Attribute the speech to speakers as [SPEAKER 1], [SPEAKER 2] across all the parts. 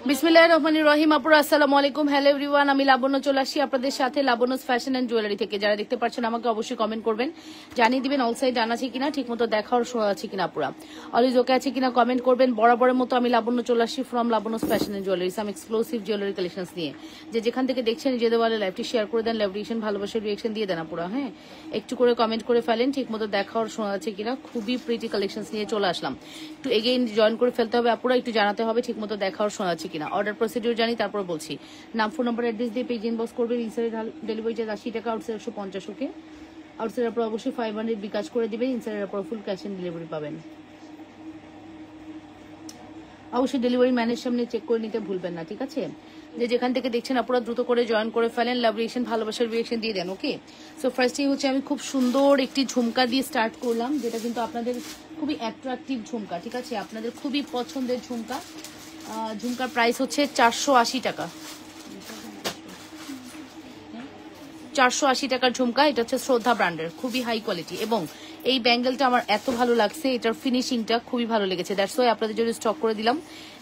[SPEAKER 1] বিসমিল্লাহির রহমানির রহিম। আপুরা আসসালামু আলাইকুম। হ্যালো এভরিওয়ান, আমি লাবণ্য চলে আসি আপনাদের সাথে লাবণ্যস ফ্যাশন এন্ড জুয়েলারি থেকে। যারা দেখতে পাচ্ছেন আমাকে অবশ্যই কমেন্ট করবেন, জানিয়ে দিবেন অল সাইড ডান আছে কিনা, ঠিক মতো দেখার শো আছে কিনা, আপুরা অলওয়েজ ওকে আছে কিনা কমেন্ট করবেন। বরাবরের মতো আমি লাবণ্য চলে আসি from Labanya's fashion and jewellery, some exclusive jewellery collections নিয়ে। যেখান থেকে দেখছেন নিজেদের বলে লাইভটি শেয়ার করে দেন, লাভ রিয়েকশন ভালোবাসার রিয়েকশন দিয়ে দেন আপুরা। হ্যাঁ, একটু করে কমেন্ট করে ফেলেন, ঠিক মতো দেখার শোনা আছে কিনা। খুবই প্রিটি কালেকশনস নিয়ে চলে আসলাম। একটু এগেইন জয়েন করে ফেলতে হবে আপুরা, একটু জানাতে হবে ঠিক মতো দেখার শোনা আছে কিনা। অর্ডার প্রসিডিউর জানি, তারপর বলছি। নাম, ফোন নাম্বার, অ্যাড্রেস দিয়ে পেজ ইনবক্স করবেন। ইনসাইড ডেলিভারি চার্জ 80 টাকা, আউটসাইড 150। ওকে, আউটসাইডের পর অবশ্যই 500 বিকাশ করে দিবেন, ইনসাইডের পর ফুল ক্যাশ অন ডেলিভারি পাবেন। অবশ্যই ডেলিভারি ম্যানের সামনে চেক করে নিতে ভুলবেন না, ঠিক আছে। যেখান থেকে দেখছেন আপনারা দ্রুত করে জয়েন করে ফেলেন, লাভ রিয়েকশন ভালোবাসার রিয়েকশন দিয়ে দেন। ওকে, সো ফার্স্টেই হচ্ছে আমি খুব সুন্দর একটি ঝুমকা দিয়ে স্টার্ট করলাম, যেটা কিন্তু আপনাদের খুবই অ্যাট্রাকটিভ ঝুমকা, ঠিক আছে, আপনাদের খুবই পছন্দের ঝুমকা। ঝুমকার প্রাইস হচ্ছে 480 টাকা। 480 টাকার ঝুমকা। এটা হচ্ছে শ্রদ্ধা ব্র্যান্ডের, খুবই হাই কোয়ালিটি। এবং এই ব্যাঙ্গেলটা আমার এত ভালো লাগছে, এটার ফিনিশিংটা খুবই ভালো লেগেছে, দ্যাটস ওয়াই আপনাদের জন্য স্টক করে দিলাম।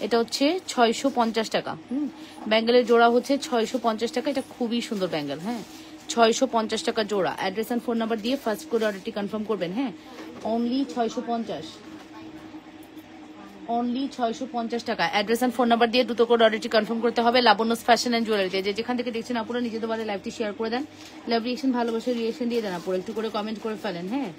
[SPEAKER 1] এটা হচ্ছে 650 টাকা। ব্যাঙ্গেলের জোড়া হচ্ছে 650 টাকা। এটা খুবই সুন্দর ব্যাঙ্গেল। হ্যাঁ, 650 টাকা জোড়া। অ্যাড্রেস অ্যান্ড ফোন নাম্বার দিয়ে ফার্স্ট করে অর্ডারটি কনফার্ম করবেন। হ্যাঁ, অনলি 650, অনলি 650 টাকা। অ্যাড্রেস এন্ড ফোন নাম্বার দিয়ে দ্রুত করে অর্ডারটি কনফার্ম করতে হবে লাবণ্যস ফ্যাশন এন্ড জুয়েলারিতে। যেখান থেকে দেখছেন আপনারা নিজেদের বারে লাইভটি শেয়ার করে দেন, লাভ রিয়েকশন ভালোবাসার রিয়েকশন দিয়ে দেন আপনারা, একটু করে কমেন্ট করে ফেলেন। হ্যাঁ,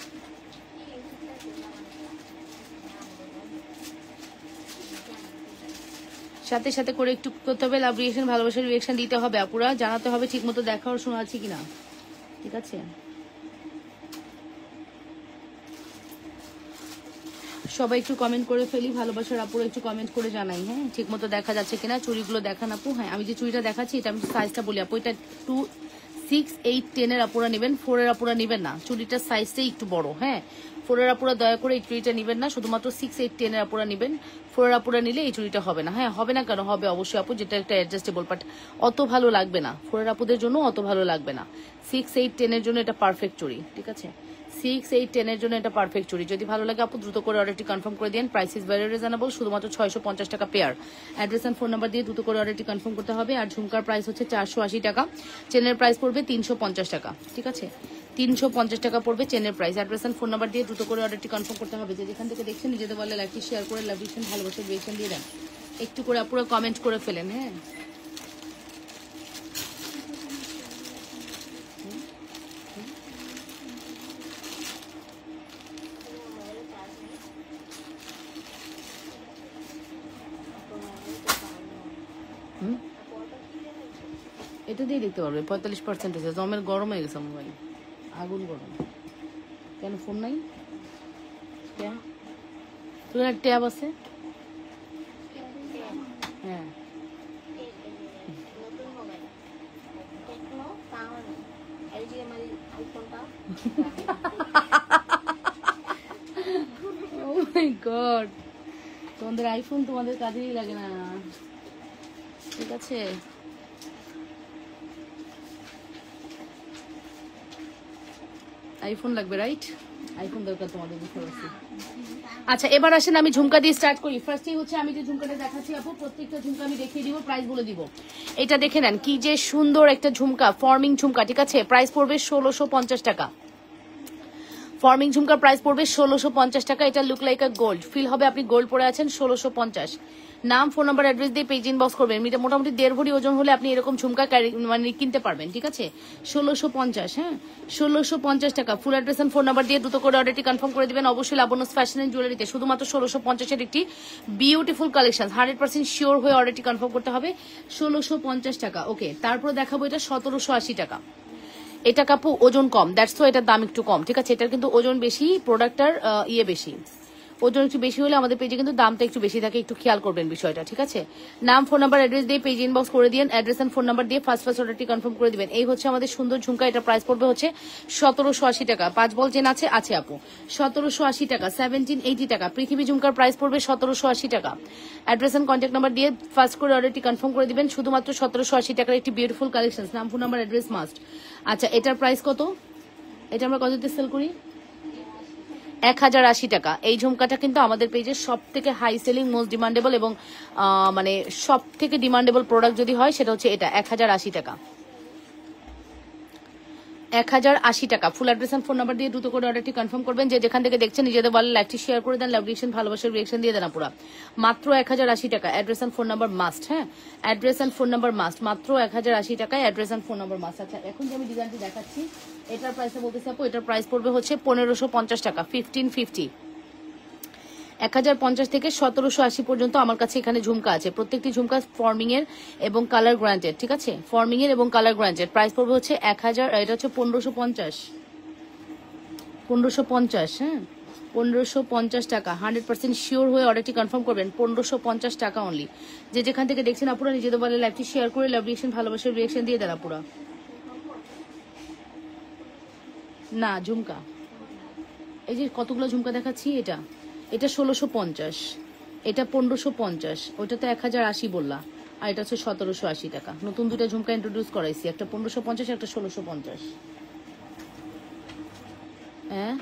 [SPEAKER 1] সাথে সাথে করে একটু করতে হবে, লাভ রিয়েকশন ভালোবাসার রিয়েকশন দিতে হবে আপুরা, জানাতে হবে ঠিক মতো দেখা আর শোনা আছে কিনা, ঠিক আছে। সবাই একটু কমেন্ট করে ফেলি, ভালোবাসার আপুরা একটু কমেন্ট করে জানাই। হ্যাঁ, ঠিক মতো দেখা যাচ্ছে কিনা। চুড়িগুলো দেখান আপু। হ্যাঁ, আমি যে চুড়িটা দেখাচ্ছি এটা আমি সাইজটা বলি আপু, এটা 2, 6, 8, 10 এর আপুরা নেবেন, 4 এর আপুরা নেবেন না। চুড়িটার সাইজটাই একটু বড়। হ্যাঁ, 4 এর আপুরা দয়া করে এই চুড়িটা নেবেন না, শুধুমাত্র 6, 8, 10 এর আপুরা নেবেন। 4 এর আপুরা নিলে এই চুড়িটা হবে না। হ্যাঁ, হবে না কেন, হবে অবশ্যই আপু, যেটা একটা অ্যাডজাস্টেবল, বাট অত ভালো লাগবে না। 4 এর আপুদের জন্য অত ভালো লাগবে না। 6, 8, 10 এর জন্য এটা পারফেক্ট চুড়ি, ঠিক আছে। 6, 8, 10 এর জন্য এটা পারফেক্ট চুড়ি। যদি ভালো লাগে আপু দ্রুত করে অর্ডারটি কনফার্ম করে দিন। প্রাইস ইজ ভেরি রিজনেবল, শুধুমাত্র 650 টাকা pair. Address and phone number দিয়ে দ্রুত করে অর্ডারটি কনফার্ম করতে হবে। আর ঝুমকার প্রাইস হচ্ছে 480 টাকা, চেনের প্রাইস পড়বে 350 টাকা, ঠিক আছে। 350 টাকা পড়বে চেনের price. Address and phone number দিয়ে দ্রুত করে অর্ডারটি কনফার্ম করতে হবে। যেখান থেকে দেখছেন নিজেদের বলে লাইকটি শেয়ার করে লাভ রিয়েকশন ভালোবাসার রিয়েকশন দিয়ে দেন, একটু করে আপুরা কমেন্ট করে ফেলেন। হ্যাঁ, এটা দিয়ে দেখতে পারবে 45% আছে। জমের গরম হয়ে গেছে মোবাইল, আগুন গরম। কেন ফোন নাই? তোর ট্যাব আছে? হ্যাঁ, ও মাই গড, তোমাদের আইফোন তোমাদের কাজেই লাগে না, ঠিক আছে। আইফোন লাগবে, রাইট? আইফোন দরকার তোমাদের, বুঝতে পারছি। আচ্ছা, এবার আসেন আমি ঝুমকা দিয়ে স্টার্ট করি। ফার্স্টেই হচ্ছে আমি যে ঝুমকাটা দেখাচ্ছি আপু, প্রত্যেকটা ঝুমকা আমি দেখিয়ে দিব, প্রাইস বলে দিব। এটা দেখে নেন, কি যে সুন্দর একটা ঝুমকা, ফর্মিং ঝুমকা, ঠিক আছে। প্রাইস পড়বে 1650 টাকা। ফর্মিং ঝুমকার প্রাইস পড়বে 1650 টাকা। এটা look like a gold, feel হবে আপনি গোল্ড পরে আছেন। 1650। নাম, ফোন নাম্বার, অ্যাড্রেস দিয়ে পেজ ইনবক্স করবেন। এটা মোটামুটি 1.5 ভরি ওজন হলে আপনি এরকম ঝুমকা মানে কিনতে পারবেন, ঠিক আছে। 1650। হ্যাঁ, 1650 টাকা। Full address and phone number দিয়ে দ্রুত করে অর্ডারটি কনফার্ম করে দিবেন। অবশ্যই লাবণ্যস ফ্যাশন এন্ড জুয়েলারিতে শুধুমাত্র 1650 এর একটি বিউটিফুল কালেকশন। 100% শিওর হয়ে অর্ডারটি কনফার্ম করতে হবে। 1650 টাকা। ওকে, তারপর দেখাবো এটা 1780 টাকা। এটা কাপু ওজন কম, দ্যাটস তো এটার দাম একটু কম, ঠিক আছে। এটার কিন্তু ওজন বেশি, প্রোডাক্টটার বেশি, ওজন একটু বেশি হলে আমাদের পেজে কিন্তু দামটা একটু বেশি থাকে, একটু খেয়াল করবেন বিষয়টা, ঠিক আছে। নাম, ফোন নাম্বার, অ্যাড্রেস দিয়ে পেজ ইনবক্স করে দিন। অ্যাড্রেস এন্ড ফোন নাম্বার দিয়ে ফার্স্ট অর্ডারটি কনফার্ম করে দিবেন। এই হচ্ছে আমাদের সুন্দর ঝুমকা। এটা প্রাইস পড়বে হচ্ছে 1780 টাকা। 5 বল চেন আছে, আছে আপু। 1780 টাকা। 1780 টাকা। পৃথিবী ঝুমকার প্রাইস পড়বে 1780 টাকা। অ্যাড্রেস এন্ড কন্ট্যাক্ট নাম্বার দিয়ে ফার্স্ট করে অর্ডারটি কনফার্ম করে দিবেন। শুধুমাত্র 1780 টাকার একটি বিউটিফুল কালেকশন। নাম, ফোন নাম্বার, অ্যাড্রেস মাস্ট। আচ্ছা, এটার প্রাইস কত? এটা আমরা কততে সেল করি? 1080 টাকা। এই ঝুমকাটা কিন্তু আমাদের পেজের সব থেকে হাই সেলিং, মোস্ট ডিমান্ডেবল এবং মানে সব থেকে ডিমান্ডেবল প্রোডাক্ট যদি হয় সেটা হচ্ছে এটা 1080 টাকা। 1080 টাকা। Full address and phone number দিয়ে দ্রুত করে অর্ডারটি কনফার্ম করবেন। যে যেখান থেকে দেখছেন নিজেদের বলে লাইভটি শেয়ার করে দেন, লাভ রিয়েকশন, ভালোবাসার রিয়েকশন দিয়ে দেন পুরা। মাত্র 1080 টাকা। Address and phone number must. হ্যাঁ, address and phone number must. মাত্র 1080 টাকায় address and phone number must. আচ্ছা, এখন যে আমি ডিজাইনটি দেখাচ্ছি এটার প্রাইসটা বলতেছি আপু, এটার প্রাইস পড়বে হচ্ছে 1550 টাকা, 1550। 1050 থেকে 1780 পর্যন্ত আমার কাছে এখানে ঝুমকা আছে। প্রত্যেকটি ঝুমকা ফর্মিং এর এবং কালার গ্রান্টেড, ঠিক আছে, ফর্মিং এর এবং কালার গ্রান্টেড। প্রাইস পড়বে হচ্ছে 1000, এটা হচ্ছে 1550, 1550। হ্যাঁ, 1550 টাকা। 100% শিওর হয়ে অর্ডারটি কনফার্ম করবেন। 1550 টাকা অনলি। যে যেখান থেকে দেখছেন আপুরা নিজেদের বলে লাইভটি শেয়ার করে লাভ রিয়েকশন, ভালোবাসার রিয়েকশন দিয়ে দেন আপুরা। না ঝুমকা, এই যে কতগুলো ঝুমকা দেখাচ্ছি, এটা 1650, এটা 1550, ওইটা তো 1080 বললা, আর এটা হচ্ছে 1780 টাকা। নতুন দুটা ঝুমকা ইন্ট্রোডিউস করাইছি, একটা 1550, একটা 1650। হ্যাঁ,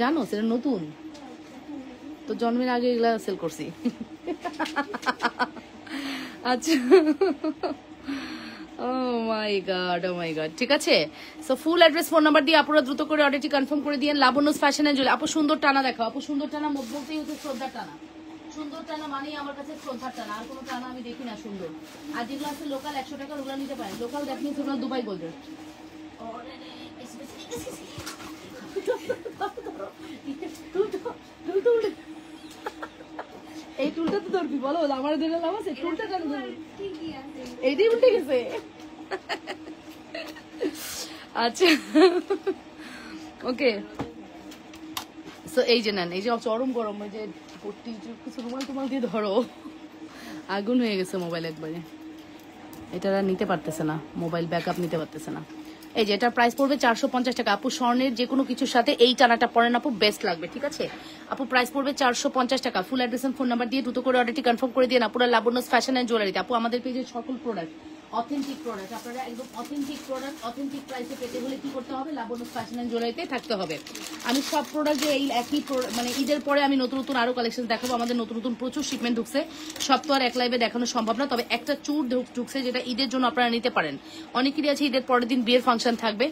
[SPEAKER 1] জানো সেটা নতুন তো, জন্মের আগে এগুলা সেল করছি। আচ্ছা, ও মাই গড, ও মাই গড, ঠিক আছে। So full address, phone number দিয়ে আপনারা দ্রুত করে অর্ডারটি কনফার্ম করে দিয়েন। Labanya's fashion and jewellery. আপু সুন্দর টানা দেখাও, আপু সুন্দর টানা বলতেই হচ্ছে শ্রদ্ধার টানা। সুন্দর টানা মানেই আমার কাছে শ্রদ্ধার টানা, আর কোনো টানা আমি দেখি না সুন্দর। আর যেগুলো আছে লোকাল 100 টাকা, ওগুলো নিতে পারেন। লোকাল দ্যাট মিন্স ওগুলো দুবাই গোল্ডের। এই টুলটা তো ধরবি, বলো আমার দিলে লাভ আছে, টুলটা কেন ধরবি? এইটাই উঠে গেছে। আচ্ছা, ওকে। সো এই যে নেন, এই যে চরম গরম, এই যে কিছু রুমাল টুমাল দিয়ে ধরো, আগুন হয়ে গেছে মোবাইল একবারে। এটা নিতে পারতেছে না, মোবাইল ব্যাকআপ নিতে পারতেছে না। এই যে এটার প্রাইস পড়বে 450 টাকা। আপু স্বর্ণের যে কোনো কিছুর সাথে এই টানাটা পরেন আপু, বেস্ট লাগবে, ঠিক আছে। আপু প্রাইস পড়বে 450 টাকা। Full address and phone number দিয়ে দ্রুত করে অর্ডারটি কনফার্ম করে দিন আপুরা। লাবণ্যস ফ্যাশন এন্ড জুয়েলারিতে আপু আমাদের পেজের সকল প্রোডাক্ট অথেন্টিক প্রোডাক্ট, আপনারা একদম অথেন্টিক প্রোডাক্ট অথেন্টিক প্রাইসে পেতে হলে কি করতে হবে? লাবণ্যস ফ্যাশন এন্ড জুয়েলারিতে থাকতে হবে। আমি সব প্রোডাক্ট যে এই একই মানে ঈদের পরে আমি নতুন নতুন আরো কালেকশন দেখাবো। আমাদের নতুন নতুন প্রচুর শিপমেন্ট ঢুকছে, সব তো আর এক লাইভে দেখানো সম্ভব না। তবে একটা চুর ঢুকছে যেটা ঈদের জন্য আপনারা নিতে পারেন। অনেকেরই আছে ঈদের পরের দিন বিয়ের ফাংশন থাকবে।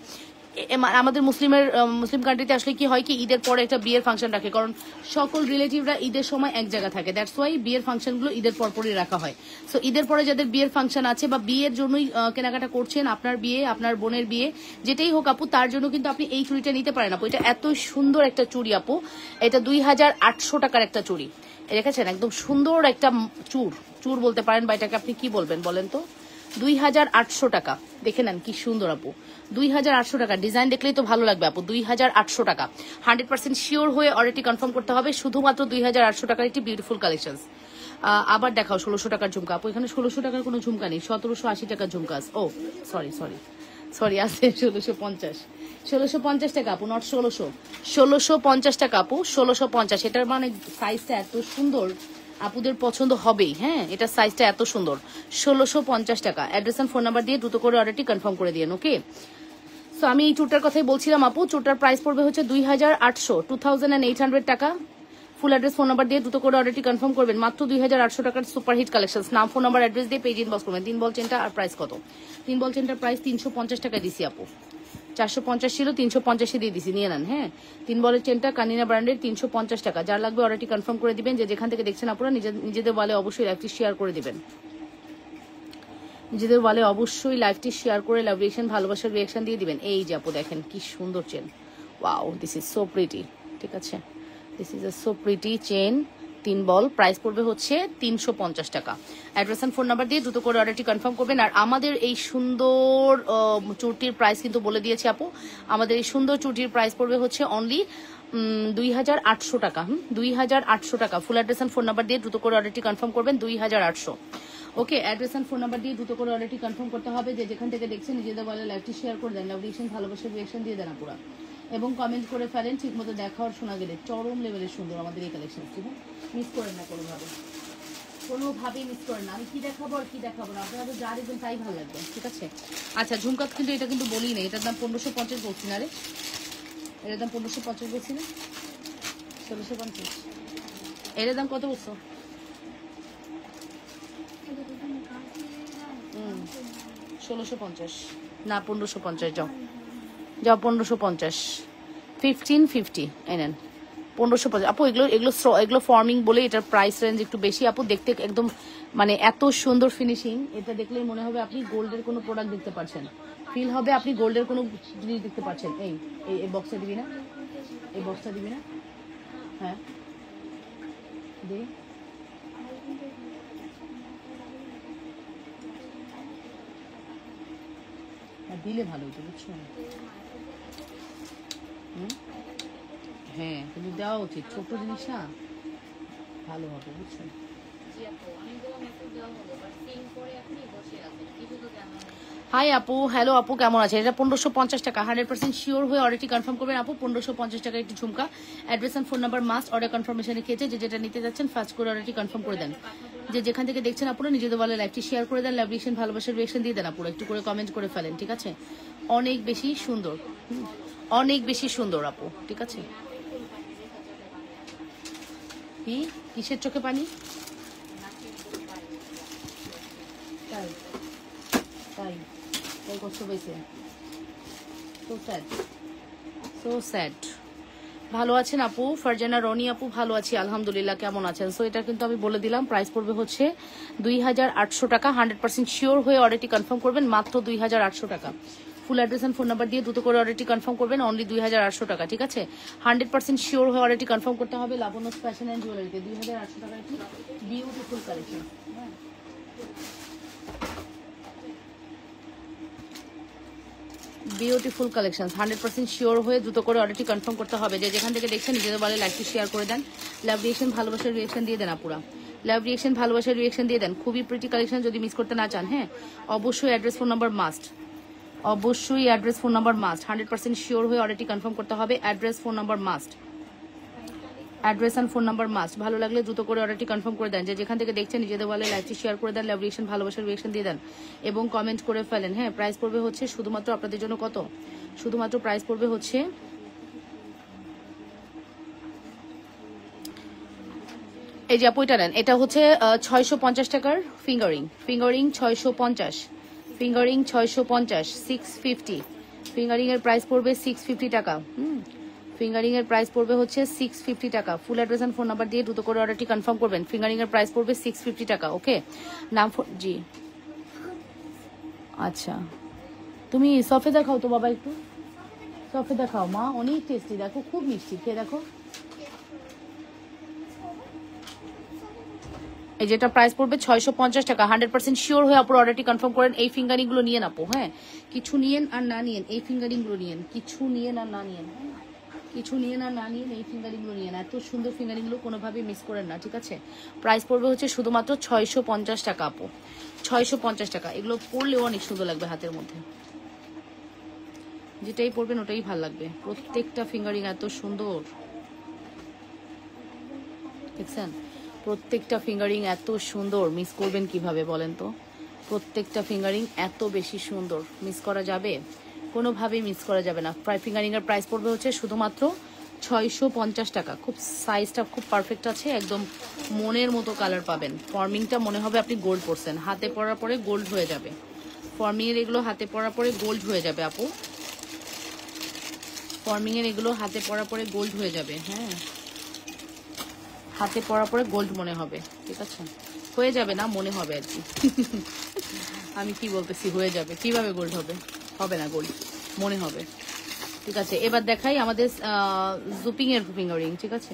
[SPEAKER 1] আমাদের মুসলিম কান্ট্রিতে আসলে কি হয় কি, ঈদের পরে একটা বিয়ের ফাংশন রাখে, কারণ সকল রিলেটিভরা ঈদের সময় এক জায়গা থাকে। দ্যাটস ওয়াই বিয়ের ফাংশনগুলো ঈদের পরপরই রাখা হয়। সো ঈদের পরে যাদের বিয়ের ফাংশন আছে বা বিয়ের জন্যই কেনাকাটা করছেন, আপনার বিয়ে, আপনার বোনের বিয়ে, যেটাই হোক আপু, তার জন্য কিন্তু আপনি এই চুড়িটা নিতে পারেন আপু। এটা এত সুন্দর একটা চুড়ি আপু, এটা 2800 টাকার একটা চুড়ি, দেখেছেন, একদম সুন্দর একটা চুর বলতে পারেন, বা এটাকে আপনি কি বলবেন বলেন তো। 2800 টাকা, দেখে নেন কি সুন্দর আপু, 2800 টাকা। ডিজাইন দেখলেই তো ভালো লাগবে আপু। 2800 টাকা। 100% শিওর হয়ে অর্ডারটি কনফার্ম করতে হবে। শুধুমাত্র 2800 টাকার একটি বিউটিফুল কালেকশন। আবার দেখাও 1600 টাকার ঝুমকা আপু। এখানে 1600 টাকার কোনো ঝুমকা নেই, 1780 টাকার ঝুমকা। ও সরি আছে 1650 টাকা আপু, নট 1650 টাকা আপু, 1650। এটার মানে সাইজটা এত সুন্দর, আপুদের পছন্দ হবেই। হ্যাঁ, এটা সাইজটা এত সুন্দর, 1650 টাকা। অ্যাড্রেস এন্ড ফোন নাম্বার দিয়ে দ্রুত করে অর্ডারটি কনফার্ম করে দিন, ওকে। সো আমি এই চুটার কথাই বলছিলাম আপু, চুটার প্রাইস পড়বে হচ্ছে 2800 টাকা। ফুল অ্যাড্রেস ফোন নাম্বার দিয়ে দ্রুত করে অর্ডারটি কনফার্ম করবেন। মাত্র 2800 টাকার সুপারহিট কালেকশন। নাম, ফোন নাম্বার, অ্যাড্রেস দিয়ে পেজ ইনবক্স করবেন। 3 বল চেনটা আর প্রাইস কত? 3 বল চেনটার প্রাইস 350 টাকা দিছি আপু। 450 ছিল, 350 দিয়ে দিছি, নিয়ে নেন। হ্যাঁ, 3 বলের চেনটা কানিনা ব্র্যান্ডের, 350 টাকা। যার লাগবে অর্ডারটি কনফার্ম করে দিবেন। যে যেখান থেকে দেখছেন আপনারা নিজেদের ওয়ালে অবশ্যই লাইভটি শেয়ার করে দিবেন। নিজেদের ওয়ালে অবশ্যই লাইভটি শেয়ার করে লাভ রিয়েকশন, ভালোবাসার রিয়েকশন দিয়ে দিবেন। এই যে আপু দেখেন কি সুন্দর chain, wow, this is so pretty, ঠিক আছে, this is a so pretty chain. 3 ball, price পড়বে হচ্ছে 350 টাকা। অ্যাড্রেস এন্ড ফোন নাম্বার দিয়ে দ্রুত করে অর্ডারটি কনফার্ম করবেন। আর আমাদের এই সুন্দর চুটির প্রাইস কিন্তু বলে দিয়েছি আপু, আমাদের এই সুন্দর চুটির প্রাইস পড়বে হচ্ছে অনলি 2800 টাকা। 2800 টাকা। Full address and phone number দিয়ে দ্রুত করে অর্ডারটি কনফার্ম করবেন। 2800, okay. Address and phone number দিয়ে দ্রুত করে অর্ডারটি কনফার্ম করতে হবে। যে যেখান থেকে দেখছেন নিজেদের বলে লাইভটি শেয়ার করে দেন, লাভ রিয়েকশন, ভালোবাসার রিয়েকশন দিয়ে দেন পুরা, এবং কমেন্ট করে ফেলেন। ঠিক মতো দেখা আর শোনা গেলে চরম লেভেলের সুন্দর আমাদের এই কালেকশন, ঠিক আছে, মিস করেন না কোনোভাবে। কোনোভাবেই মিস করেন না। আমি কি দেখাবো আর কি দেখাবো না, আপনারা তো যা দেখবেন তাই ভালো লাগবে, ঠিক আছে। আচ্ছা ঝুমকা কিন্তু এটা কিন্তু বলি না, এটার দাম 1550 বলছি না রে, এটার দাম 1550 বলছি না, 1650। এটার দাম কত বলছো? 1650 না 1550, যাও যাও 1550, 1550 এনেন 1550। আপু এগুলো ফর্মিং বলে এটার প্রাইস রেঞ্জ একটু বেশি আপু, দেখতে একদম মানে এত সুন্দর ফিনিশিং, এটা দেখলেই মনে হবে আপনি গোল্ডের কোনো প্রোডাক্ট দেখতে পাচ্ছেন, ফিল হবে আপনি গোল্ডের কোনো জিনিস দেখতে পাচ্ছেন। এই বক্সটা দিবি না, এই বক্সটা দিবি না, হ্যাঁ দে। দিলে ভালো হতো বুঝছো, হ্যাঁ কিন্তু দেওয়া উচিত, ছোট জিনিস না, ভালো হবে বুঝছো। হাই আপু, হ্যালো আপু, কেমন আছে? এটা 1550 টাকা, 100% শিওর হয়ে অর্ডারটি কনফার্ম করবেন আপু। 1550 টাকা একটি ঝুমকা, address and phone number must, order কনফার্মেশনে খেয়েছে, যে যেটা নিতে যাচ্ছেন ফার্স্ট করে অর্ডারটি কনফার্ম করে দেন। যে যেখান থেকে দেখছেন আপনারা নিজেদের বলে লাইভটি শেয়ার করে দেন, লাভ রিয়েকশন ভালোবাসার রিয়েকশন দিয়ে দেন আপুরা, একটু করে কমেন্ট করে ফেলেন, ঠিক আছে। অনেক বেশি সুন্দর, অনেক বেশি সুন্দর আপু, ঠিক আছে। কি কিসের চোখে পানি? তাই তাই তাই কষ্ট পেয়েছে, সো স্যাড, সো স্যাড। ভালো আছেন আপু? ফারজানা রনি আপু, ভালো আছি আলহামদুলিল্লাহ, কেমন আছেন? সো এটা কিন্তু আমি বলে দিলাম, প্রাইস পড়বে হচ্ছে 2800 টাকা, 100% শিওর হয়ে অর্ডারটি কনফার্ম করবেন, মাত্র 2800 টাকা। Full address and phone number দিয়ে দ্রুত করে অর্ডারটি কনফার্ম করবেন, অনলি 2800 টাকা, ঠিক আছে। 100% শিওর হয়ে অর্ডারটি কনফার্ম করতে হবে লাবণ্য ফ্যাশন অ্যান্ড জুয়েলারিতে। 2800 টাকা একটি beautiful collection, beautiful collection, 100% sure হয়ে দ্রুত করে অর্ডারটি কনফার্ম করতে হবে। যে যেখান থেকে দেখছেন নিজেদের বলে লাইকটি শেয়ার করে দেন, লাভ রিয়েকশন ভালোবাসার রিয়েকশন দিয়ে দেন আপুরা, লাভ রিয়েকশন ভালোবাসার রিয়েকশন দিয়ে দেন। খুবই প্রিটি কালেকশন, যদি মিস করতে না চান, হ্যাঁ অবশ্যই অ্যাড্রেস ফোন নাম্বার মাস্ট, অবশ্যই address phone number must, 100% sure হয়ে অর্ডারটি কনফার্ম করতে হবে, address phone number must, address and phone number must. ভালো লাগলে দ্রুত করে অর্ডারটি কনফার্ম করে দেন, যে যেখান থেকে দেখছেন নিজেদের বলে লাইভটি শেয়ার করে দেন, লাভ রিয়েকশন ভালোবাসার রিয়েকশন দিয়ে দেন এবং কমেন্ট করে ফেলেন। হ্যাঁ প্রাইস পড়বে হচ্ছে শুধুমাত্র আপনাদের জন্য কত, শুধুমাত্র প্রাইস পড়বে হচ্ছে এই যে আপু এটা নেন, এটা হচ্ছে 650 টাকার ফিঙ্গারিং, ফিঙ্গারিং 650, ফিঙ্গারিং 650, 650, ফিঙ্গারিং এর প্রাইস পড়বে 650 টাকা। ফিঙ্গারিং এর প্রাইস পড়বে হচ্ছে 650 টাকা। Full address and phone number দিয়ে দ্রুত করে অর্ডারটি কনফার্ম করবেন। ফিঙ্গারিং এর প্রাইস পড়বে 650 টাকা, ওকে। নাম জি আচ্ছা, তুমি সফেদা খাও তো বাবা, একটু সফেদা খাও মা, অনেক টেস্টি, দেখো খুব মিষ্টি, খেয়ে দেখো। এই যেটা প্রাইস পড়বে 650 টাকা, 100% শিওর হয়ে আপুর অর্ডারটি কনফার্ম করেন। এই ফিঙ্গারিং গুলো নিয়েন আপু, হ্যাঁ কিছু নিয়েন আর না নিয়েন, এই ফিঙ্গারিং গুলো নিয়েন, কিছু নিয়েন আর না নিয়েন, কিছু নিয়েন আর না নিয়েন, এই ফিঙ্গারিং গুলো নিয়েন। এত সুন্দর ফিঙ্গারিং গুলো কোনোভাবেই মিস করেন না, ঠিক আছে। প্রাইস পড়বে হচ্ছে শুধুমাত্র 650 টাকা আপু, 650 টাকা। এগুলো পরলেও অনেক সুন্দর লাগবে হাতের মধ্যে, যেটাই পরবেন ওটাই ভালো লাগবে। প্রত্যেকটা ফিঙ্গারিং এত সুন্দর, দেখছেন প্রত্যেকটা ফিঙ্গারিং এত সুন্দর, মিস করবেন কিভাবে বলেন তো? প্রত্যেকটা ফিঙ্গারিং এত বেশি সুন্দর, মিস করা যাবে? কোনোভাবেই মিস করা যাবে না। ফিঙ্গারিং এর প্রাইস পড়বে হচ্ছে শুধুমাত্র 650 টাকা। খুব সাইজটা খুব পারফেক্ট আছে, একদম মনের মতো কালার পাবেন। ফর্মিংটা মনে হবে আপনি গোল্ড পরছেন, হাতে পরার পরে গোল্ড হয়ে যাবে। ফর্মিং এর এগুলো হাতে পরার পরে গোল্ড হয়ে যাবে আপু, ফর্মিং এর এগুলো হাতে পরার পরে গোল্ড হয়ে যাবে, হ্যাঁ হাতে পরার পরে গোল্ড মনে হবে, ঠিক আছে। হয়ে যাবে না, মনে হবে আর কি। আমি কি বলতেছি, হয়ে যাবে, কিভাবে গোল্ড হবে? হবে না গোল্ড, মনে হবে, ঠিক আছে। এবার দেখাই আমাদের জুপিং এর ফিঙ্গারিং, ঠিক আছে।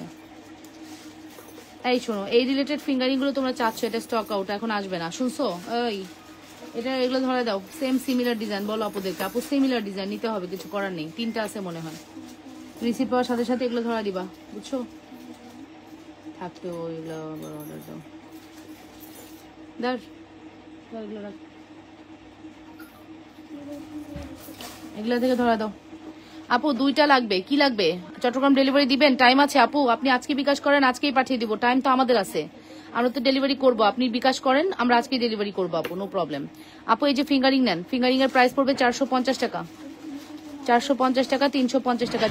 [SPEAKER 1] এই শোনো, এই রিলেটেড ফিঙ্গারিং গুলো তোমরা চাচ্ছ, এটা স্টক আউট, এখন আসবে না, শুনছো? এই এটা এগুলো ধরে দাও, সেম সিমিলার ডিজাইন বলো আপুদেরকে, আপু সিমিলার ডিজাইন নিতে হবে, কিছু করার নেই। 3টা আছে মনে হয়, রিসিভ পাওয়ার সাথে সাথে এগুলো ধরা দিবা, বুঝছো। থাকতে ওইগুলো আবার অর্ডার দাও, এগুলো রাখ, এগুলো থেকে ধরা দাও আপু। 2টা লাগবে, কি লাগবে? চট্টগ্রাম ডেলিভারি দিবেন? টাইম আছে আপু, আপনি আজকে বিকাশ করেন, আজকেই পাঠিয়ে দিব, টাইম তো আমাদের আছে। আমরা তো ডেলিভারি করবো, আপনি বিকাশ করেন, আমরা আজকে ডেলিভারি করবো আপু, নো প্রবলেম। আপু এই যে ফিঙ্গারিং নেন, ফিঙ্গারিং এর প্রাইস পড়বে 450 টাকা, 450 টাকা, 350 টাকা।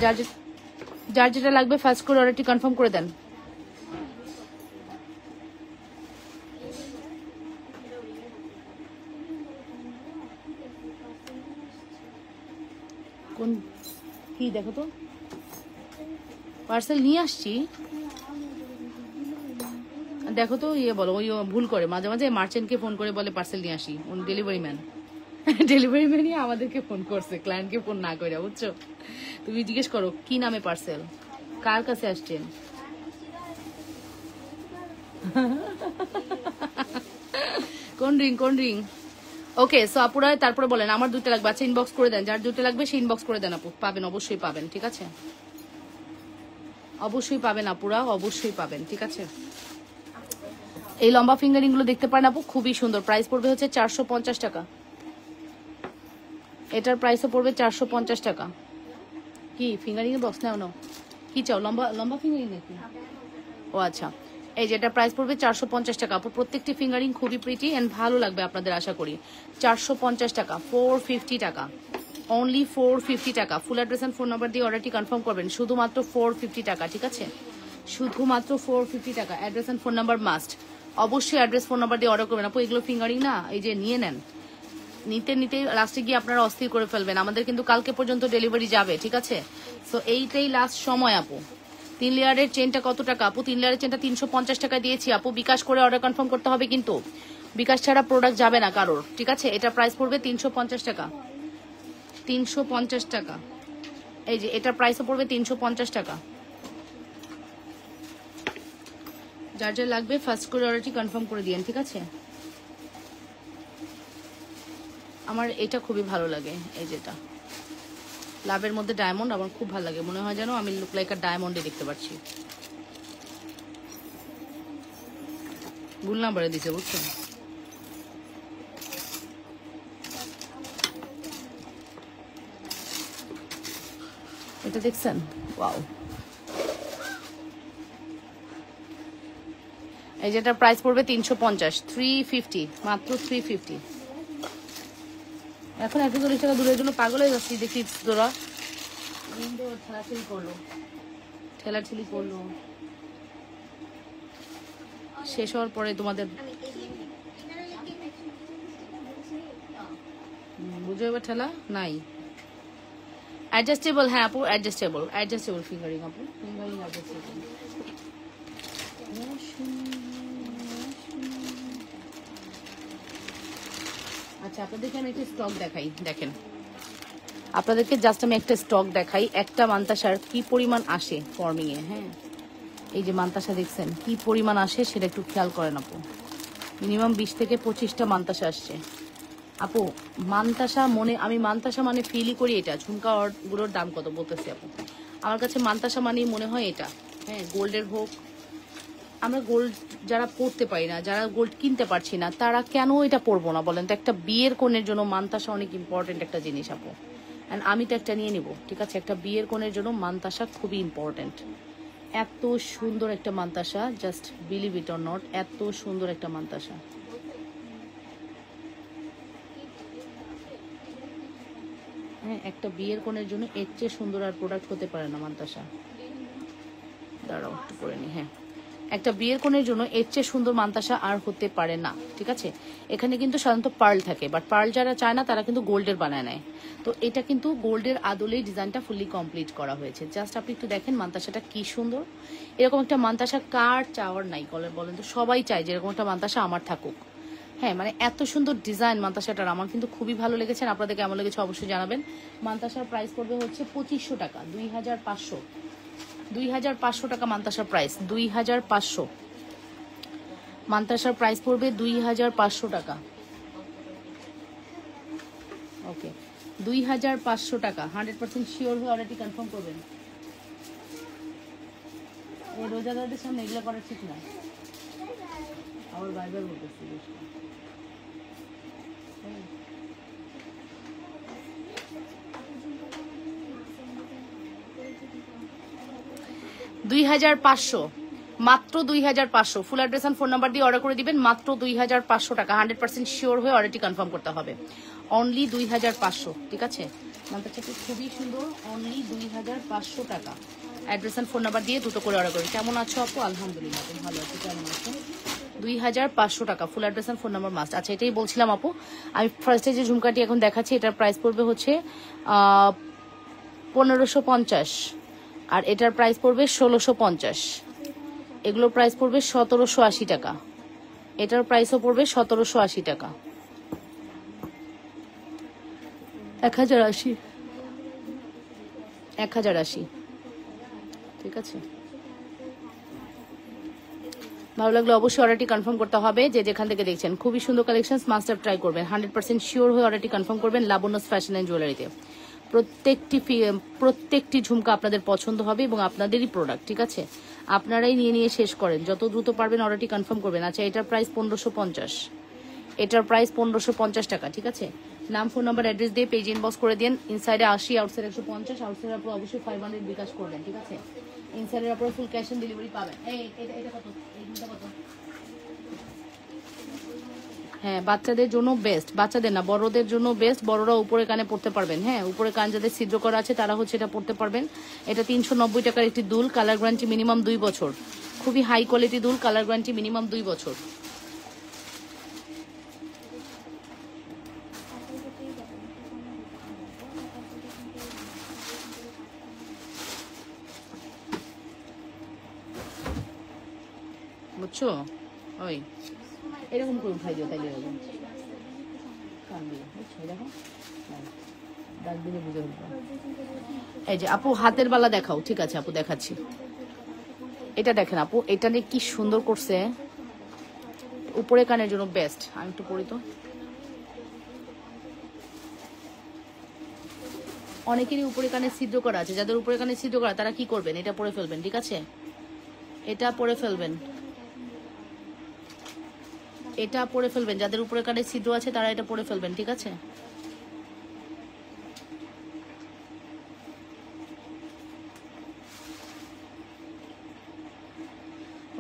[SPEAKER 1] যার যেটা লাগবে ফার্স্ট করে অর্ডারটি কনফার্ম করে দেন। কোন কি দেখো তো, পার্সেল নিয়ে আসছি, দেখো তো ইয়ে বলো, ওই ভুল করে মাঝে মাঝে মার্চেন্টকে ফোন করে বলে পার্সেল নিয়ে আসি, উনি ডেলিভারি ম্যান। ডেলিভারি ম্যানই আমাদেরকে ফোন করছে, ক্লায়েন্টকে ফোন না করে, বুঝছো? তুমি জিজ্ঞেস করো কি নামে পার্সেল, কার কাছে আসছেন। কোন রিং। ওকে, সো আপুরা তারপরে বলেন আমার 2টা লাগবে। আচ্ছা ইনবক্স করে দেন, যার 2টা লাগবে সে ইনবক্স করে দেন আপু, পাবেন, অবশ্যই পাবেন, ঠিক আছে? অবশ্যই পাবেন আপুরা, অবশ্যই পাবেন, ঠিক আছে? এই লম্বা ফিঙ্গারিং গুলো দেখতে পারেন আপু, খুবই সুন্দর। প্রাইস পড়বে হচ্ছে 450 টাকা। এটার প্রাইসও পড়বে 450 টাকা। কি ফিঙ্গারিং এর বক্স নাও কি চাও, লম্বা ফিঙ্গারিং নাকি? ও আচ্ছা, এই যে এটা প্রাইস পড়বে 450 টাকা আপু। প্রত্যেকটি ফিঙ্গারিং খুবই প্রিটি এন্ড ভালো লাগবে আপনাদের, আশা করি। 450 টাকা, 450 টাকা, অনলি 450 টাকা। Full address and phone number দিয়ে অর্ডারটি কনফার্ম করবেন, শুধুমাত্র 450 টাকা, ঠিক আছে? শুধুমাত্র 450 টাকা। Address and phone number must, অবশ্যই অ্যাড্রেস ফোন নাম্বার দিয়ে অর্ডার করবেন আপু। এগুলো ফিঙ্গারিং না, এই যে নিয়ে নেন, নিতে লাস্টে গিয়ে আপনারা অস্থির করে ফেলবেন। আমাদের কিন্তু কালকে পর্যন্ত ডেলিভারি যাবে, ঠিক আছে? সো এইটাই লাস্ট সময় আপু। 3 লেয়ারের চেনটা কত টাকা আপু? 3 লেয়ারের চেনটা 350 টাকা দিয়েছি আপু। বিকাশ করে অর্ডার কনফার্ম করতে হবে, কিন্তু বিকাশ ছাড়া প্রোডাক্ট যাবে না কারোর, ঠিক আছে? এটা প্রাইস পড়বে 350 টাকা, 350 টাকা। এই যে এটা প্রাইসও পড়বে 350 টাকা। যার যার লাগবে ফার্স্ট করে অর্ডারটি কনফার্ম করে দিয়েন, ঠিক আছে? আমার এটা খুবই ভালো লাগে, এই যেটা লাভের মধ্যে ডায়মন্ড, আমার খুব ভালো লাগে, মনে হয় যেন আমি লুক লাইক আ ডায়মন্ডে দেখতে পাচ্ছি। ভুল নাম্বারে দিছে, বুঝছো? এটা দেখছেন? ওয়াও, এই যেটার প্রাইস পড়বে 350, 350, মাত্র 350। এখন 140 টাকা দূরের জন্য পাগল হয়ে যাচ্ছি। দেখি তোরা ঠেলাঠেলি করলো, শেষ হওয়ার পরে তোমাদের বুঝে এবার ঠেলা নাই। অ্যাডজাস্টেবল, হ্যাঁ আপু অ্যাডজাস্টেবল ফিঙ্গারিং আপু, ফিঙ্গারিং অ্যাডজাস্টেবল। আচ্ছা আপনাদেরকে আমি একটা স্টক দেখাই, দেখেন আপনাদেরকে জাস্ট আমি একটা স্টক দেখাই, একটা মান্তাসার কি পরিমাণ আসে ফর্মিং এ। হ্যাঁ, এই যে মান্তাসা দেখছেন কি পরিমাণ আসে, সেটা একটু খেয়াল করেন আপু। মিনিমাম 20 থেকে 25টা মান্তাসা আসছে আপু। মান্তাসা আমি মান্তাসা মানে ফিলই করি এটা। ঝুমকা গুলোর দাম কত বলতেছি আপু, আমার কাছে মান্তাসা মানেই মনে হয় এটা। হ্যাঁ, গোল্ডের হোক, আমরা গোল্ড যারা পড়তে পারি না, যারা গোল্ড কিনতে পারছি না, তারা কেন এটা পরবো না বলেন তো? একটা বিয়ের কনের জন্য মান্তাসা অনেক ইম্পর্টেন্ট একটা জিনিস আপু। অ্যান্ড আমি তো একটা নিয়ে নিব, ঠিক আছে? একটা বিয়ের কনের জন্য মান্তাসা খুবই ইম্পর্টেন্ট। এত সুন্দর একটা mantasha, just believe it or not, এত সুন্দর একটা মান্তাসা। হ্যাঁ, একটা বিয়ের কনের জন্য এর চেয়ে সুন্দর আর প্রোডাক্ট হতে পারে না মান্তাসা। দাঁড়াও একটু করে নি। হ্যাঁ, একটা বিয়ের কনের জন্য এর চেয়ে সুন্দর মান্তাসা আর হতে পারে না, ঠিক আছে? এখানে কিন্তু সাধারণত পার্ল থাকে, বাট পার্ল যারা চায় না তারা কিন্তু গোল্ডের বানায় নেয়। তো এটা কিন্তু গোল্ডের আদলেই ডিজাইনটা ফুললি কমপ্লিট করা হয়েছে। জাস্ট আপনি একটু দেখেন মান্তাসাটা কি সুন্দর। এরকম একটা মান্তাসা কার চাওয়ার নাই বলেন তো? সবাই চায় যে এরকম একটা মান্তাসা আমার থাকুক। হ্যাঁ, মানে এত সুন্দর ডিজাইন মান্তাসাটার, আমার কিন্তু খুবই ভালো লেগেছে। আপনাদের কেমন লেগেছে অবশ্যই জানাবেন। মান্তাসার প্রাইস পড়বে হচ্ছে 2500 টাকা, 2500, 2500 টাকা মান্তাসার প্রাইস, 2500। মান্তাসার প্রাইস পড়বে 2500 টাকা। ওকে, 2500 টাকা। 100% শিওর হয়ে অর্ডারটি কনফার্ম করবেন। এই রোজাদারদের সামনে এগুলো করা ঠিক না, আবার বাইবার বলতেছি। 2500 মাত্র 2500। Full address and phone number দিয়ে অর্ডার করে দিবেন, মাত্র 2500 টাকা। 100% শিওর হয়ে অর্ডারটি কনফার্ম করতে হবে। অনলি 2500, ঠিক আছে। নাম্বারটা খুবই সুন্দর, অনলি 2500 টাকা। অ্যাড্রেস এন্ড ফোন নাম্বার দিয়ে দুটো করে অর্ডার করুন। কেমন আছো আপু? আলহামদুলিল্লাহ, তুমি ভালো আছো, কেমন আছো? 2500 টাকা, full address and phone number must. আচ্ছা, এটাই বলছিলাম আপু, আমি ফার্স্টে যে ঝুমকাটি এখন দেখাচ্ছি এটার প্রাইস পড়বে হচ্ছে 1550, আর এটার প্রাইস পড়বে 1650। এগুলোর প্রাইস পড়বে 1780 টাকা। এটার প্রাইসও পড়বে 1780 টাকা। 1080, 1080, ঠিক আছে। ভালো লাগলে অবশ্যই অর্ডারটি কনফার্ম করতে হবে। যে যেখান থেকে দেখছেন, খুবই সুন্দর কালেকশন, মাস্ট হ্যাভ ট্রাই করবেন। 100% শিওর হয়ে অর্ডারটি কনফার্ম করবেন লাবণ্যস ফ্যাশন অ্যান্ড জুয়েলারিতে। প্রত্যেকটি ঝুমকা আপনাদের পছন্দ হবে এবং আপনাদেরই প্রোডাক্ট, ঠিক আছে। আপনারাই নিয়ে শেষ করেন, যত দ্রুত পারবেন অর্ডারটি কনফার্ম করবেন। আচ্ছা, এটার প্রাইস 1550, এটার প্রাইস 1550 টাকা, ঠিক আছে। নাম, ফোন নাম্বার, অ্যাড্রেস দিয়ে পেজ ইনবক্স করে দেন। ইনসাইডে 80, আউটসাইড 150। আউটসাইডের উপর অবশ্যই 500 বিকাশ করবেন, ঠিক আছে। ইনসাইডের উপর ফুল ক্যাশ অন ডেলিভারি পাবেন। এটা কত? এইটা কত? হ্যাঁ, বাচ্চাদের জন্য বেস্ট, বাচ্চাদের না বড়দের জন্য বেস্ট। বড়রা উপরে কানে পড়তে পারবেন। হ্যাঁ, উপরে কান যাদের ছিদ্র করা আছে তারা হচ্ছে এটা পড়তে পারবেন। এটা 390 টাকার একটি দুল, কালার গ্যারান্টি মিনিমাম 2 বছর। খুবই হাই কোয়ালিটি দুল, কালার গ্যারান্টি মিনিমাম 2 বছর। বুঝছো? ওই এরকম করে উঠাই দিও, তাইলে এরকম কান দিয়ে, বুঝছো? দেখো দাগ দিলে বুঝে উঠবে। এই যে আপু, হাতের বালা দেখাও। ঠিক আছে আপু, দেখাচ্ছি। এটা দেখেন আপু, এটা নিয়ে কি সুন্দর করছে, উপরে কানের জন্য বেস্ট। আমি একটু পড়ি তো। অনেকেরই উপরে কানে ছিদ্র করা আছে, যাদের উপরে কানে ছিদ্র করা তারা কি করবেন, এটা পরে ফেলবেন, ঠিক আছে। এটা পরে ফেলবেন, এটা পরে ফেলবেন। যাদের উপরে কানে ছিদ্র আছে তারা এটা পরে ফেলবেন, ঠিক আছে।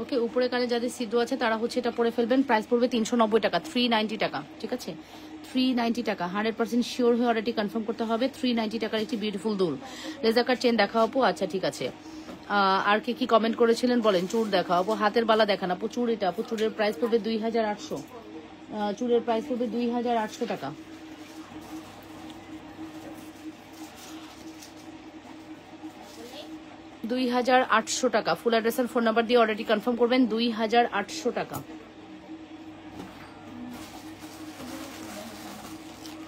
[SPEAKER 1] ওকে, উপরে কানে যাদের ছিদ্র আছে তারা হচ্ছে এটা পরে ফেলবেন। প্রাইস পড়বে 390 টাকা, 390 টাকা, ঠিক আছে। 390 টাকা, 100% শিওর হয়ে অর্ডারটি কনফার্ম করতে হবে। 390 টাকার একটি বিউটিফুল দুল। রেজাকার চেন দেখাও আপু। আচ্ছা, ঠিক আছে। আর কি কমেন্ট করেছিলেন বলেন। চুড় দেখাও আপু, হাতের বালা দেখান আপু। চুড়, এটা আপু চুড়ের প্রাইস পড়বে 2800। চুড়ের প্রাইস পড়বে 2800 টাকা। টাকা। ফুল অ্যাড্রেস আর ফোন নাম্বার দিয়ে অর্ডারটি কনফার্ম করবেন। 2800 টাকা।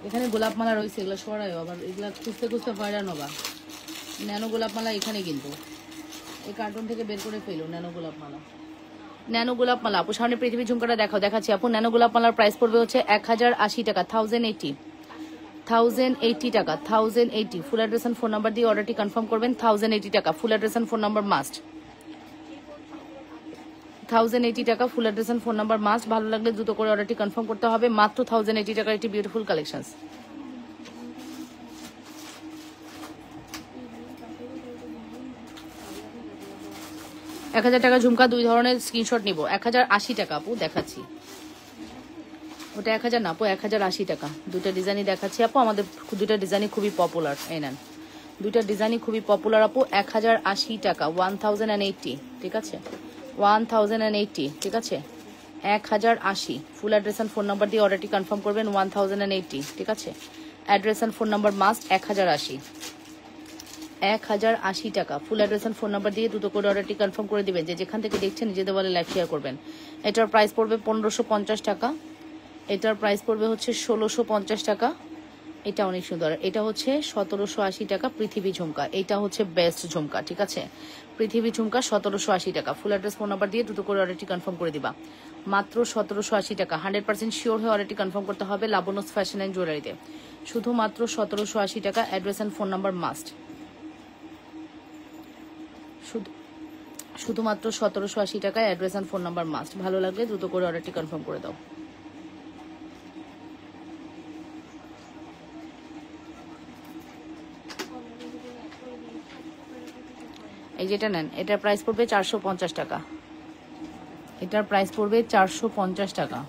[SPEAKER 1] এখানে গোলাপ মালা রয়েছে, এগুলো সরাই আবার, এগুলা খুঁজতে খুঁজতে হয়রান হবা। ন্যানো গোলাপ মালা এখানে কিন্তু এই কার্টুন থেকে বের করে ফেলো। ন্যানো গোলাপ মালা, ন্যানো গোলাপ মালা আপু। সামনে পৃথিবী ঝুমকাটা দেখাচ্ছি আপু। ন্যানো গোলাপ মালার প্রাইস পড়বে হচ্ছে 1080 টাকা, 1080 টাকা, 1080। Full address and phone number দিয়ে অর্ডারটি কনফার্ম করবেন। 1080 টাকা, full address and phone number must. 1080 টাকা, full address and phone number must. ভালো লাগলে দ্রুত করে অর্ডারটি কনফার্ম করতে হবে। মাত্র 1080 টাকার একটি বিউটিফুল কালেকশন। টাকা ঝুমকা, 2 ধরনের স্ক্রিনশট নিব। 1080 টাকা আপু, দেখাচ্ছি। ওটা 1000 না আপু, 1080 টাকা। দুইটা ডিজাইনই দেখাচ্ছি আপু। আমাদের দুইটা ডিজাইনই খুবই পপুলার। এই নেন, দুইটা ডিজাইনই খুবই পপুলার আপু। 1080 টাকা, 1080, ঠিক আছে। 1080, ঠিক আছে। 1080। Full address and phone number দিয়ে অর্ডারটি কনফার্ম করবেন। 1080, ঠিক আছে। Address and phone number must. 1080, 1080 টাকা। Full address and phone number দিয়ে দ্রুত করে অর্ডারটি কনফার্ম করে দিবেন। যে যেখান থেকে দেখছেন নিজেদের বলে লাইভ শেয়ার করবেন। এটার প্রাইস পড়বে 1550 টাকা। এটার প্রাইস পড়বে হচ্ছে 1650 টাকা। এটা অনেক সুন্দর। এটা হচ্ছে 1780 টাকা, পৃথিবী ঝুমকা। এটা হচ্ছে বেস্ট ঝুমকা, ঠিক আছে। পৃথিবী ঝুমকা 1780 টাকা। ফুল অ্যাড্রেস ফোন নাম্বার দিয়ে দ্রুত করে অর্ডারটি কনফার্ম করে দিবা। মাত্র 1780 টাকা। 100% শিওর হয়ে অর্ডারটি কনফার্ম করতে হবে লাবণ্যস ফ্যাশন অ্যান্ড জুয়েলারিতে। শুধুমাত্র 1780 টাকা। Address and phone number must. শুধুমাত্র 1780 টাকায় address and phone number must. ভালো লাগলে দ্রুত করে অর্ডারটি কনফার্ম করে দাও। এই যেটা নেন, এটার প্রাইস পড়বে 450 টাকা। এটার প্রাইস পড়বে 450 টাকা।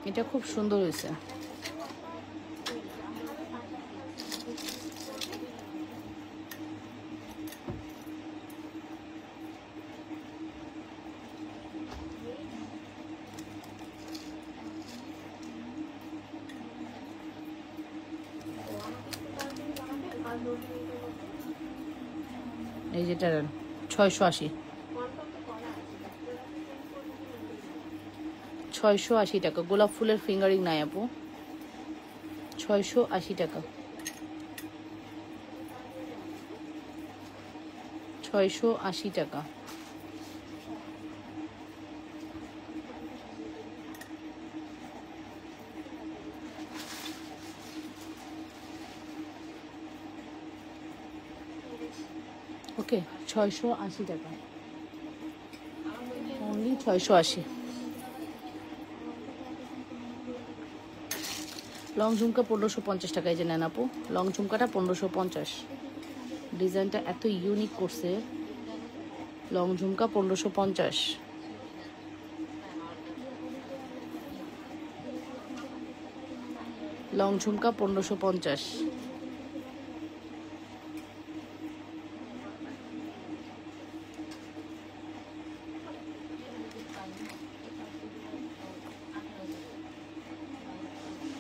[SPEAKER 1] এটা খুব সুন্দর হয়েছে। এই যেটা 680, 680 টাকা। গোলাপ ফুলের ফিঙ্গারিং নাই আপু, 680 টাকা, 680 টাকা। ওকে, 680 টাকা, অনলি 680। লং ঝুমকা 1550 টাকায় যে নেন আপু, লং ঝুমকাটা 1550। ডিজাইনটা এত ইউনিক করছে, লং ঝুমকা 1550। লং ঝুমকা 1550।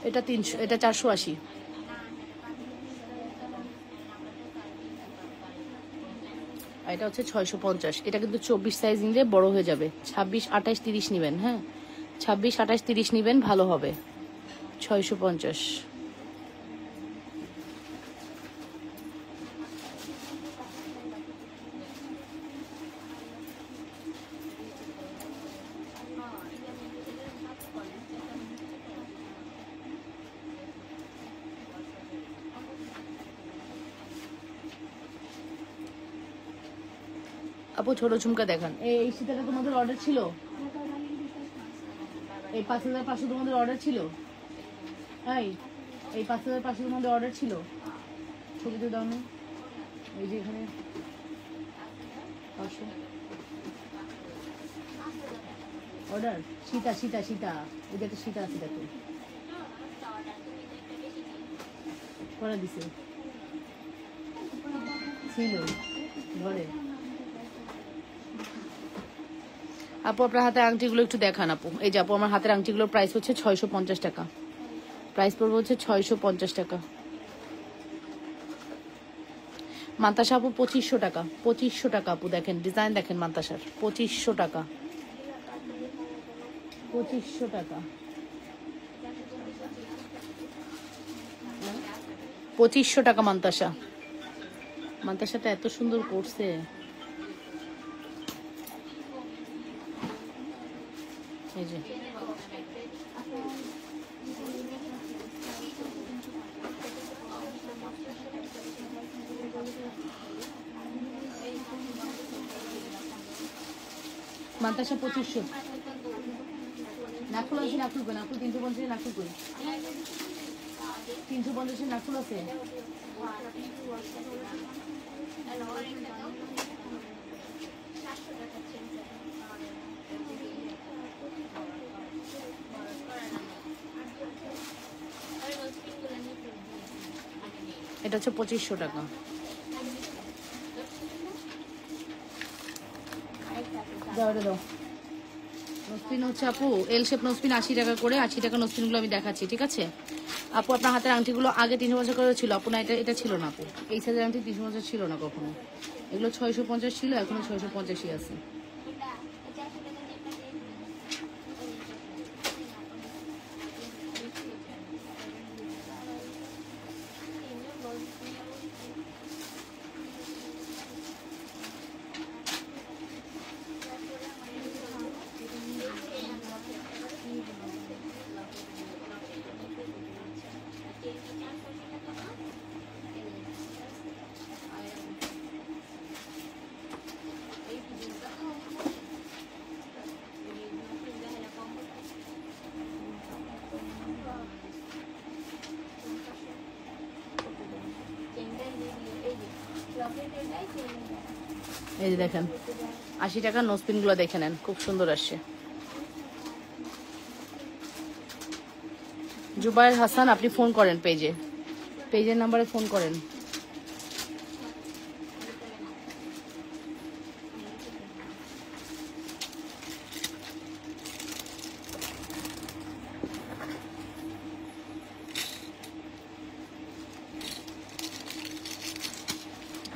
[SPEAKER 1] এটা 300, এটা 480। এটা হচ্ছে 650। এটা কিন্তু 24 সাইজ নিলে বড় হয়ে যাবে। 26, 28, 30 নেবেন। হ্যাঁ, 26, 28, 30 নেবেন, ভালো হবে। 650। আপু ছোট ঝুমকা দেখান। এই শীতাটা তোমাদের অর্ডার ছিল? এই 5500 তোমাদের অর্ডার ছিল? এই 5500 তোমাদের অর্ডার ছিল? ছবিতে দাও না, এই যে এখানে 500 অর্ডার। সীতা সীতা সীতা, এটা তো সীতা আছে, দেখো করে দিছে, ছিল ঘরে। আপু আপনার হাতের আংটিগুলো একটু দেখান আপু। এই যে আপু, আমার হাতের আংটিগুলোর প্রাইস হচ্ছে 650 টাকা। প্রাইস পড়বে হচ্ছে 650 টাকা। মান্তাসা আপু 2500 টাকা, 2500 টাকা আপু। দেখেন ডিজাইন দেখেন মান্তাসার, 2500 টাকা, 2500 টাকা, 2500 টাকা মান্তাসা। মান্তাসাটা এত সুন্দর করছে। এই যে মান্তাসা 2500। নাকুল আছে, নাকুল কই? নাকুল 350, নাকুল কই? 350 নাকুল আছে। এটা হচ্ছে 2500 টাকা। দাও, এটা দাও। নোজপিন হচ্ছে আপু এল শেপ নোজপিন 80 টাকা করে, 80 টাকা নোজপিনগুলো আমি দেখাচ্ছি, ঠিক আছে আপু। আপনার হাতের আংটিগুলো আগে 350 করে ছিল আপু, না এটা ছিল না আপু, এই সাইজের আংটি 350 ছিল না কখনো, এগুলো 650 ছিল, এখনো 650ই আছে। এই যে দেখেন 80 টাকার নোজপিনগুলো দেখে নেন, খুব সুন্দর আসছে। জুবায়ের হাসান, আপনি ফোন করেন পেজের নাম্বারে ফোন করেন।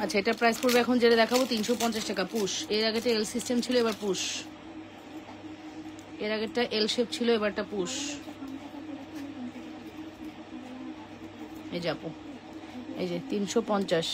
[SPEAKER 1] আচ্ছা এটা প্রাইস পড়বে এখন যেটা দেখাবো 350 টাকা পুশ। এর আগেটা এল সিস্টেম ছিল, এবার পুশ। এর আগেরটা এল শেপ ছিল, এবারটা পুশ। এই যে আপু, এই যে 350।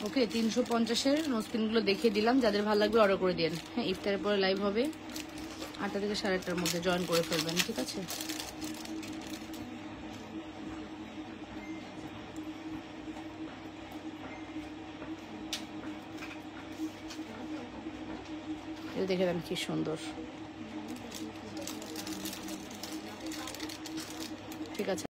[SPEAKER 1] ওকে 350-এর নোজপিনগুলো দেখিয়ে দিলাম, যাদের ভালো লাগবে অর্ডার করে দিন। হ্যাঁ ইফতারের পরে লাইভ হবে 8টা থেকে 8:30টার মধ্যে, জয়েন করে ফেলবেন, ঠিক আছে। এটা দেখে দেন কি সুন্দর, ঠিক আছে।